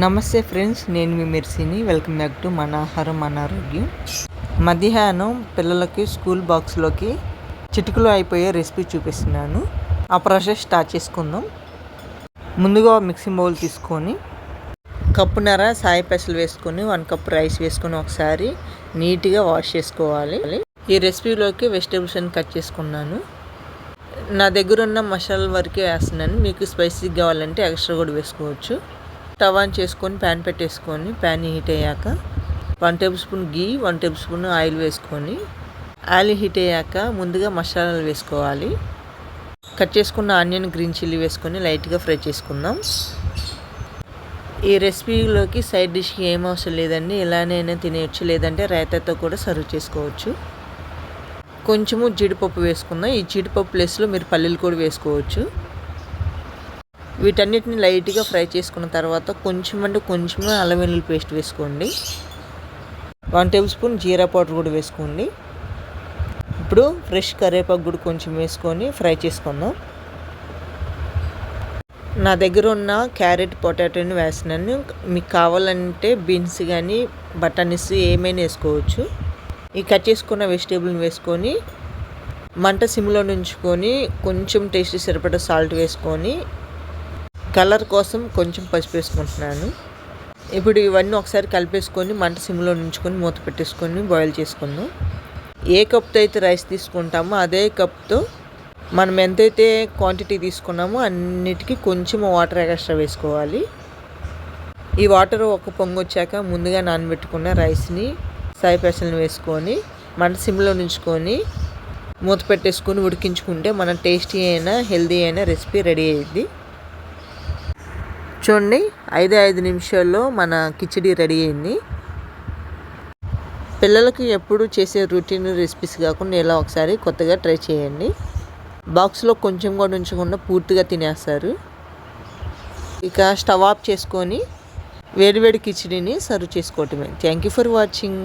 నమస్తే ఫ్రెండ్స్, నేను మీ మెర్సీని. Welcome back to మన ఆహారం మన ఆరోగ్యం. మధ్యాహ్నం పిల్లలకి స్కూల్ బాక్స్లోకి చిటికలో అయిపోయే రెసిపీ చూపిస్తున్నాను. ఆ ప్రాసెస్ స్టార్ట్ చేసుకుందాం. ముందుగా మిక్సింగ్ బౌల్ తీసుకొని కప్పున్నర సాయి పెసలు వేసుకొని 1 కప్ రైస్ వేసుకొని ఒకసారి నీట్గా వాష్ చేసుకోవాలి. ఈ రెసిపీలోకి వెజిటేబుల్స్ అన్ని కట్ చేసుకున్నాను. నా దగ్గర ఉన్న మసాలా వరకే వేస్తున్నాను. మీకు స్పైసీ కావాలంటే ఎక్స్ట్రా కూడా వేసుకోవచ్చు. స్టవ్ ఆన్ చేసుకొని ప్యాన్ పెట్టేసుకొని ప్యాన్ హీట్ అయ్యాక 1 టేబుల్ స్పూన్ గీ, 1 టేబుల్ స్పూన్ ఆయిల్ వేసుకొని ఆయిల్ హీట్ అయ్యాక ముందుగా మసాలాలు వేసుకోవాలి. కట్ చేసుకున్న ఆనియన్, గ్రీన్ చిల్లీ వేసుకొని లైట్గా ఫ్రై చేసుకుందాం. ఈ రెసిపీలోకి సైడ్ డిష్కి ఏం అవసరం లేదండి, ఇలానైనా తినేయచ్చు, లేదంటే రైతాతో కూడా సర్వ్ చేసుకోవచ్చు. కొంచెము జీడిపప్పు వేసుకుందాం. ఈ జీడిపప్పు ప్లేస్లో మీరు పల్లీలు కూడా వేసుకోవచ్చు. వీటన్నిటిని లైట్గా ఫ్రై చేసుకున్న తర్వాత కొంచెం అల్లం వెల్లుల్లి పేస్ట్ వేసుకోండి. 1 టేబుల్ స్పూన్ జీరా పౌడర్ కూడా వేసుకోండి. ఇప్పుడు ఫ్రెష్ కరివేపాకు కూడా కొంచెం వేసుకొని ఫ్రై చేసుకుందాం. నా దగ్గర ఉన్న క్యారెట్, పొటాటోని వేస్తున్నాను. మీకు కావాలంటే బీన్స్ కానీ బటానీస్ ఏమైనా వేసుకోవచ్చు. ఈ కట్ చేసుకున్న వెజిటేబుల్ని వేసుకొని మంట సిమ్లో ఉంచుకొని కొంచెం టేస్ట్ సరిపడా సాల్ట్ వేసుకొని కలర్ కోసం కొంచెం పసుపు వేసుకుంటున్నాను. ఇప్పుడు ఇవన్నీ ఒకసారి కలిపేసుకొని మంట సిమ్లో ఉంచుకొని మూత పెట్టేసుకొని బాయిల్ చేసుకుందాం. ఏ కప్తో అయితే రైస్ తీసుకుంటామో అదే కప్తో మనం ఎంతైతే క్వాంటిటీ తీసుకున్నామో అన్నిటికీ కొంచెం వాటర్ ఎక్స్ట్రా వేసుకోవాలి. ఈ వాటర్ ఒక పొంగు వచ్చాక ముందుగా నానబెట్టుకున్న రైస్ని, సాయి పెసలను వేసుకొని మంట సిమ్లో ఉంచుకొని మూత పెట్టేసుకొని ఉడికించుకుంటే మన టేస్టీ అయినా హెల్దీ అయినా రెసిపీ రెడీ అయ్యింది. చూడండి, 5 నిమిషాల్లో మన కిచిడి రెడీ అయింది. పిల్లలకి ఎప్పుడు చేసే రొటీన్ రెసిపీస్ కాకుండా ఇలా ఒకసారి కొత్తగా ట్రై చేయండి. బాక్స్లో కొంచెం కూడా ఉంచకుండా పూర్తిగా తినేస్తారు. ఇక స్టవ్ ఆఫ్ చేసుకొని వేడివేడి కిచిడిని సర్వ్ చేసుకోవటమే. Thank you for watching.